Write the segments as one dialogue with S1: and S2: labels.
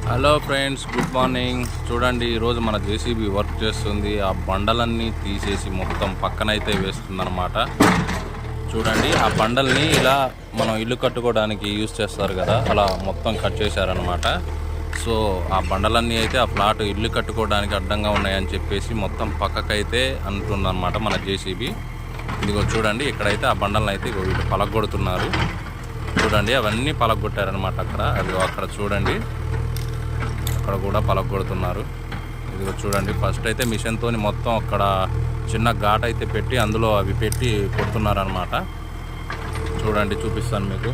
S1: Hello friends, good morning. చూడండి, ఈరోజు మన జేసీబీ వర్క్ చేస్తుంది. ఆ బండలన్నీ తీసేసి మొత్తం పక్కనైతే వేస్తుందన్నమాట. చూడండి, ఆ బండల్ని ఇలా మనం ఇల్లు కట్టుకోవడానికి యూజ్ చేస్తారు కదా, అలా మొత్తం కట్ చేశారనమాట. సో ఆ బండలన్నీ అయితే ఆ ప్లాట్ ఇల్లు కట్టుకోవడానికి అడ్డంగా ఉన్నాయని చెప్పేసి మొత్తం పక్కకైతే అంటుందన్నమాట మన జేసీబీ. ఇదిగో చూడండి, ఇక్కడైతే ఆ బండలను అయితే వీళ్ళు పలగొడుతున్నారు. చూడండి, అవన్నీ పలగొట్టారనమాట. అక్కడ చూడండి, అక్కడ కూడా పలగొడుతున్నారు. ఇదిగో చూడండి, ఫస్ట్ అయితే మిషన్తో మొత్తం అక్కడ చిన్న ఘాట్ అయితే పెట్టి అందులో అవి పెట్టి కొడుతున్నారనమాట. చూడండి, చూపిస్తాను మీకు.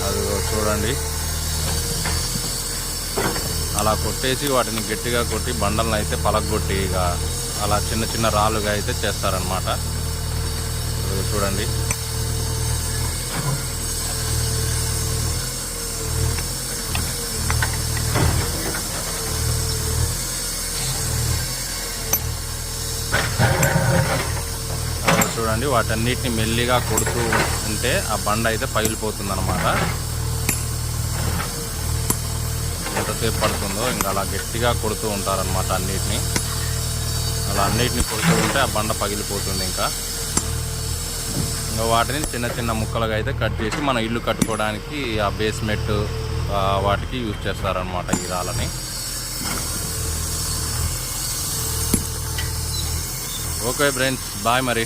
S1: అదిగో చూడండి, అలా కొట్టేసి వాటిని గట్టిగా కొట్టి బండలను అయితే పలగొట్టి ఇక అలా చిన్న చిన్న రాళ్ళుగా అయితే చేస్తారనమాట. చూడండి, చూడండి, వాటన్నిటిని మెల్లిగా కొడుతూ ఉంటే ఆ బండ అయితే పగిలిపోతుంది అనమాట. ఎంతసేపు పడుతుందో ఇంకా అలా గట్టిగా కొడుతూ ఉంటారనమాట. అన్నిటిని కొడుతూ ఉంటే ఆ బండ పగిలిపోతుంది. ఇంకా వాటిని చిన్న చిన్న ముక్కలుగా అయితే కట్ చేసి మన ఇల్లు కట్టుకోవడానికి ఆ బేస్మెంట్ వాటికి యూజ్ చేస్తారనమాట ఈ రాళ్ళని. ఓకే ఫ్రెండ్స్, బాయ్ మరి.